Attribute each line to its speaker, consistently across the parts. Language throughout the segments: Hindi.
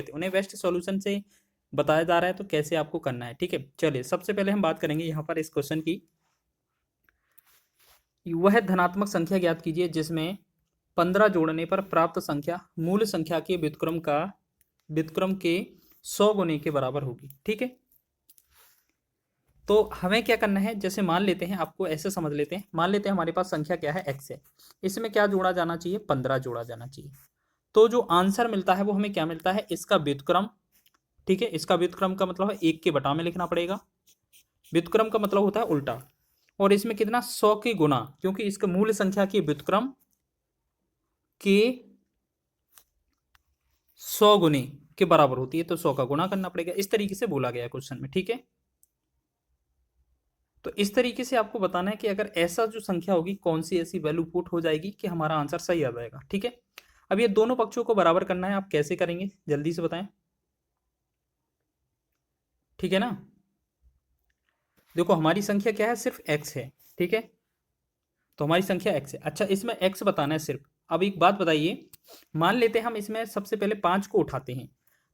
Speaker 1: थे, उन्हें बेस्ट सॉल्यूशन से बताया जा रहा है तो कैसे आपको करना है। ठीक है, चलिए सबसे पहले हम बात करेंगे यहाँ पर इस क्वेश्चन की। वह धनात्मक संख्या ज्ञात कीजिए जिसमें 15 जोड़ने पर प्राप्त संख्या मूल संख्या के व्युत्क्रम के 100 गुने के बराबर होगी। ठीक है, तो हमें क्या करना है, जैसे मान लेते हैं, आपको ऐसे समझ लेते हैं, मान लेते हैं हमारे पास संख्या क्या है, x है, इसमें क्या जोड़ा जाना चाहिए, 15 जोड़ा जाना चाहिए। तो जो आंसर मिलता है वो हमें क्या मिलता है, इसका व्युत्क्रम। ठीक है, इसका व्युत्क्रम का मतलब है 1 के बटा में लिखना पड़ेगा, व्युत्क्रम का मतलब होता है उल्टा, और इसमें कितना, 100 के गुना, क्योंकि इसका मूल संख्या के व्युत्क्रम के 100 गुने के बराबर होती है, तो 100 का गुना करना पड़ेगा। इस तरीके से बोला गया क्वेश्चन में। ठीक है, तो इस तरीके से आपको बताना है कि अगर ऐसा जो संख्या होगी कौन सी ऐसी वैल्यू पुट हो जाएगी कि हमारा आंसर सही आ जाएगा। ठीक है, अब ये दोनों पक्षों को बराबर करना है, आप कैसे करेंगे जल्दी से बताएं। ठीक है ना, देखो हमारी संख्या क्या है, सिर्फ x है। ठीक है, तो हमारी संख्या x है। अच्छा, इसमें x बताना है सिर्फ। अब एक बात बताइए, मान लेते हैं हम इसमें सबसे पहले 5 को उठाते हैं,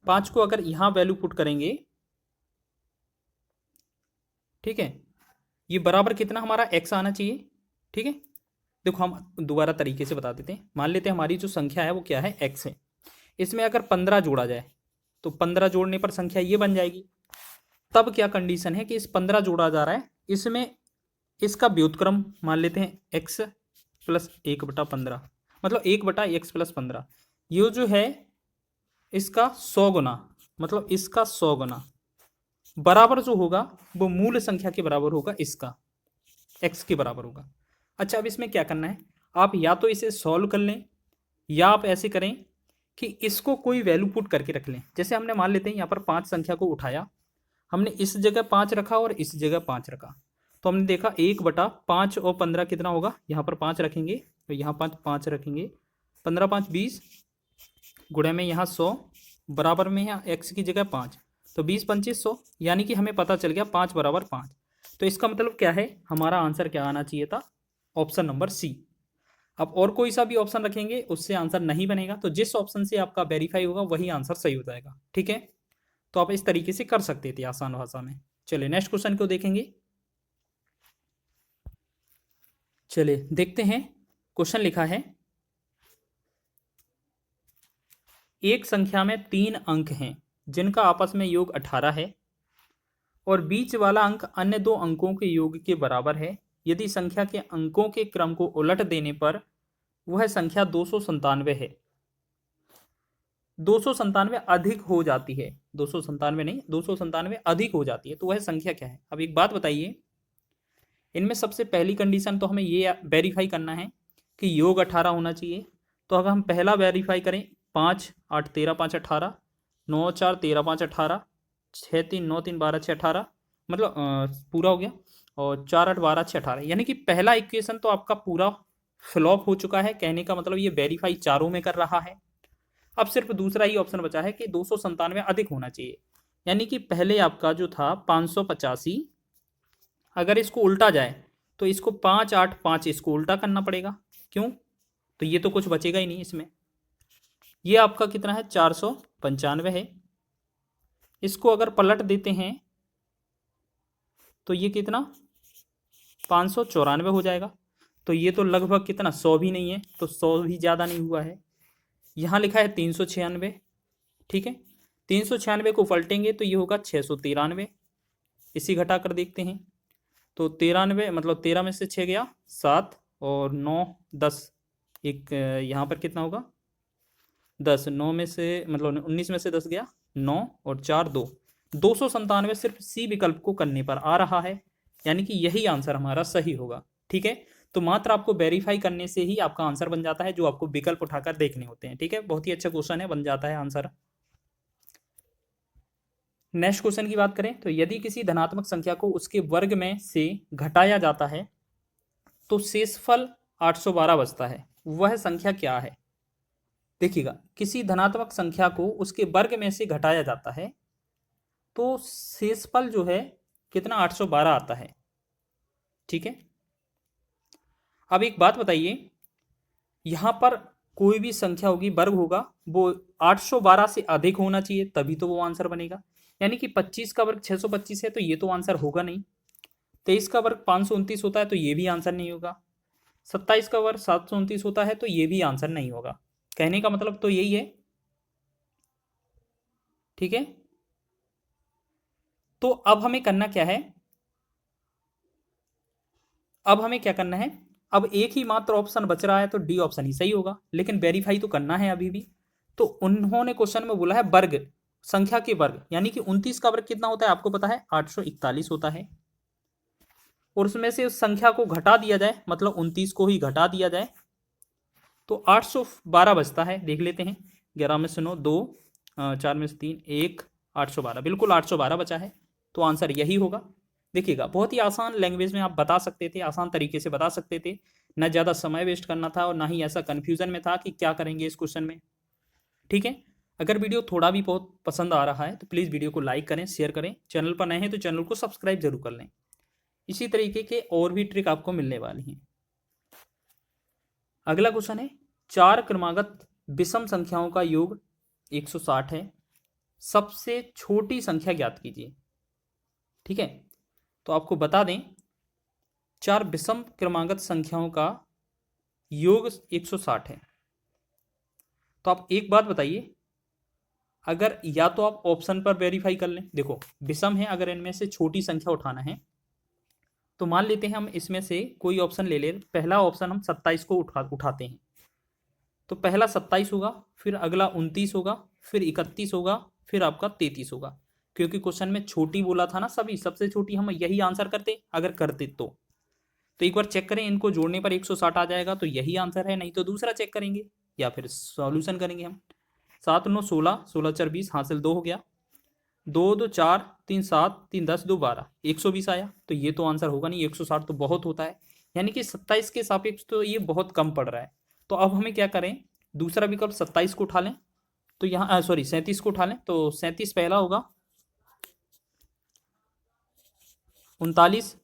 Speaker 1: 5 को अगर यहां वैल्यू पुट करेंगे, ठीक है, ये बराबर कितना हमारा x आना चाहिए। ठीक है, देखो हम दोबारा तरीके से बता देते हैं। मान लेते हैं हमारी जो संख्या है वो क्या है, x है, इसमें अगर 15 जोड़ा जाए तो 15 जोड़ने पर संख्या ये बन जाएगी। तब क्या कंडीशन है कि इस 15 जोड़ा जा रहा है, इसमें इसका व्युत्क्रम मान लेते हैं x प्लस 1/15, मतलब 1/x+15, ये जो है इसका 100 गुना, मतलब इसका 100 गुना बराबर जो होगा वो मूल संख्या के बराबर होगा, इसका x के बराबर होगा। अच्छा, अब इसमें क्या करना है, आप या तो इसे सॉल्व कर लें, या आप ऐसे करें कि इसको कोई वैल्यू पुट करके रख लें। जैसे हमने मान लेते हैं यहाँ पर 5 संख्या को उठाया, हमने इस जगह 5 रखा और इस जगह 5 रखा, तो हमने देखा 1/5 और 15 कितना होगा, यहाँ पर 5 रखेंगे तो यहाँ 5 रखेंगे, 15 5 20, गुणे में यहाँ 100, बराबर में यहाँ x की जगह 5, तो 20 25 100, यानी कि हमें पता चल गया 5 बराबर 5। तो इसका मतलब क्या है, हमारा आंसर क्या आना चाहिए था, ऑप्शन नंबर सी। अब और कोई सा भी ऑप्शन रखेंगे उससे आंसर नहीं बनेगा, तो जिस ऑप्शन से आपका वेरीफाई होगा वही आंसर सही हो जाएगा। ठीक है, तो आप इस तरीके से कर सकते थे आसान भाषा में। चलिए नेक्स्ट क्वेश्चन को देखेंगे। चलिए देखते हैं, क्वेश्चन लिखा है, एक संख्या में 3 अंक हैं जिनका आपस में योग 18 है और बीच वाला अंक अन्य 2 अंकों के योग के बराबर है। यदि संख्या के अंकों के क्रम को उलट देने पर वह संख्या 297 है, 297 अधिक हो जाती है, 297 नहीं, 297 अधिक हो जाती है, तो वह संख्या क्या है। अब एक बात बताइए, इनमें सबसे पहली कंडीशन तो हमें ये वेरीफाई करना है कि योग 18 होना चाहिए। तो अगर हम पहला वेरीफाई करें, 5 8 13 5 18, 9 4 13 5 18, 6 3 9 3 12 6 18, मतलब पूरा हो गया, और 4 8 12 6 18, यानी कि पहला इक्वेशन तो आपका पूरा फ्लॉप हो चुका है। कहने का मतलब ये वेरीफाई चारों में कर रहा है। अब सिर्फ दूसरा ही ऑप्शन बचा है कि 297 अधिक होना चाहिए, यानी कि पहले आपका जो था 585, अगर इसको उल्टा जाए तो इसको 5 8 5 इसको उल्टा करना पड़ेगा। क्यों, तो ये तो कुछ बचेगा ही नहीं इसमें। ये आपका कितना है, 495 है। इसको अगर पलट देते हैं तो ये कितना, 594 हो जाएगा। तो ये तो लगभग कितना, 100 भी नहीं है, तो 100 भी ज़्यादा नहीं हुआ है। यहाँ लिखा है 396। ठीक है, 396 को पलटेंगे तो ये होगा 693। इसी घटा कर देखते हैं, तो 93, मतलब 13 में से 6 गया 7, और 9 10, एक यहाँ पर कितना होगा 10, 9 में से मतलब 19 में से 10 गया 9, और 4 2, 297 सिर्फ सी विकल्प को करने पर आ रहा है, यानी कि यही आंसर हमारा सही होगा। ठीक है, तो मात्र आपको वेरीफाई करने से ही आपका आंसर बन जाता है, जो आपको विकल्प उठाकर देखने होते हैं। ठीक है, बहुत ही अच्छा क्वेश्चन है, बन जाता है आंसर। नेक्स्ट क्वेश्चन की बात करें तो, यदि किसी धनात्मक संख्या को उसके वर्ग में से घटाया जाता है तो शेषफल 812 बचता है, वह संख्या क्या है। देखिएगा, किसी धनात्मक संख्या को उसके वर्ग में से घटाया जाता है तो शेषफल जो है कितना, 812 आता है। ठीक है, अब एक बात बताइए, यहां पर कोई भी संख्या होगी, वर्ग होगा, वो 812 से अधिक होना चाहिए, तभी तो वो आंसर बनेगा। यानी कि 25 का वर्ग 625 है तो ये तो आंसर होगा नहीं। 23 का वर्ग 529 होता है तो ये भी आंसर नहीं होगा। 27 का वर्ग 729 होता है तो ये भी आंसर नहीं होगा। कहने का मतलब तो यही है, ठीक है। तो अब हमें करना क्या है, अब हमें क्या करना है, अब एक ही मात्र ऑप्शन बच रहा है तो डी ऑप्शन ही सही होगा, लेकिन वेरीफाई तो करना है अभी भी। तो उन्होंने क्वेश्चन में बोला है वर्ग, संख्या के वर्ग, यानी कि 29 का वर्ग कितना होता है आपको पता है, 841 होता है। और उसमें से उस संख्या को घटा दिया जाए, मतलब 29 को ही घटा दिया जाए तो 812 बचता है। देख लेते हैं, 11 में से 9 2, 4 में से 3 1, 812, बिल्कुल 812 बचा है। तो आंसर यही होगा। देखिएगा, बहुत ही आसान लैंग्वेज में आप बता सकते थे, आसान तरीके से बता सकते थे, ना ज़्यादा समय वेस्ट करना था और ना ही ऐसा कन्फ्यूजन में था कि क्या करेंगे इस क्वेश्चन में, ठीक है। अगर वीडियो थोड़ा भी बहुत पसंद आ रहा है तो प्लीज़ वीडियो को लाइक करें, शेयर करें, चैनल पर नए हैं तो चैनल को सब्सक्राइब जरूर कर लें। इसी तरीके के और भी ट्रिक आपको मिलने वाली हैं। अगला क्वेश्चन है, 4 क्रमागत विषम संख्याओं का योग 160 है, सबसे छोटी संख्या ज्ञात कीजिए, ठीक है। तो आपको बता दें, 4 विषम क्रमागत संख्याओं का योग 160 है। तो आप एक बात बताइए, अगर या तो आप ऑप्शन पर वेरीफाई कर लें, देखो विषम है, अगर इनमें से छोटी संख्या उठाना है तो मान लेते हैं हम इसमें से कोई ऑप्शन ले ले, पहला ऑप्शन हम 27 को उठाते हैं। तो पहला 27 होगा, फिर अगला 29 होगा, फिर 31 होगा, फिर आपका 33 होगा। क्योंकि क्वेश्चन में छोटी बोला था ना, सभी सबसे छोटी हम यही आंसर करते, अगर करते तो एक बार चेक करें, इनको जोड़ने पर 160 आ जाएगा तो यही आंसर है, नहीं तो दूसरा चेक करेंगे या फिर सॉल्यूशन करेंगे हम। 7 9 16, 16 4 20, हासिल 2 हो गया, 2 2 4 3 7 3 10 2 12, 120 आया। तो ये तो आंसर होगा नहीं, 160 तो बहुत होता है, यानी कि 27 के सापेक्ष तो ये बहुत कम पड़ रहा है। तो अब हमें क्या करें, दूसरा विकल्प 27 को उठा लें, तो यहाँ सॉरी 37 को उठा लें, तो 37 पहला होगा, 39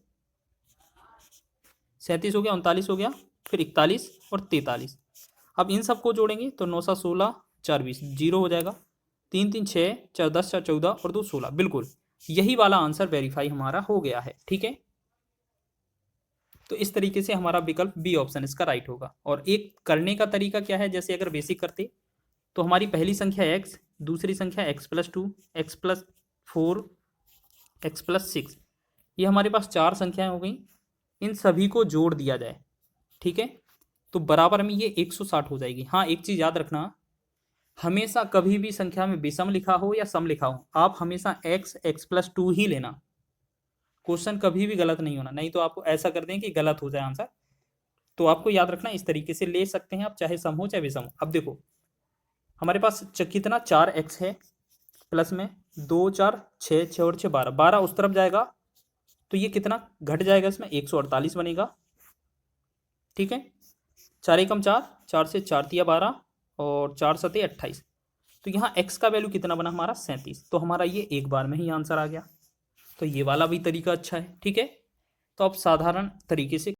Speaker 1: 37 हो गया, 39 हो गया, फिर 41 और 43। अब इन सबको जोड़ेंगे तो 9 7 16 4 20, 0 हो जाएगा, 3 3 6 4 10 4 14 और 2 16, बिल्कुल यही वाला आंसर वेरीफाई हमारा हो गया है, ठीक है। तो इस तरीके से हमारा विकल्प बी ऑप्शन इसका राइट होगा। और एक करने का तरीका क्या है, जैसे अगर बेसिक करते तो हमारी पहली संख्या x, दूसरी संख्या x+2, x+4, x+6, ये हमारे पास 4 संख्याएं हो गई, इन सभी को जोड़ दिया जाए, ठीक है, तो बराबर में ये 160 हो जाएगी। हाँ, एक चीज़ याद रखना, हमेशा कभी भी संख्या में विषम लिखा हो या सम लिखा हो, आप हमेशा x, x+2 ही लेना, क्वेश्चन कभी भी गलत नहीं होना, नहीं तो आपको ऐसा कर दें कि गलत हो जाए आंसर। तो आपको याद रखना, इस तरीके से ले सकते हैं आप, चाहे सम हो चाहे विषम हो। अब देखो हमारे पास कितना 4x है, प्लस में 2 4 6 6 और 6 12, 12 उस तरफ जाएगा तो ये कितना घट जाएगा, इसमें 148 बनेगा, ठीक है। 4 एकम 4, 4 से 4 तिया 12 और 4 सते 28। तो यहाँ x का वैल्यू कितना बना हमारा 37, तो हमारा ये एक बार में ही आंसर आ गया। तो ये वाला भी तरीका अच्छा है, ठीक है। तो आप साधारण तरीके से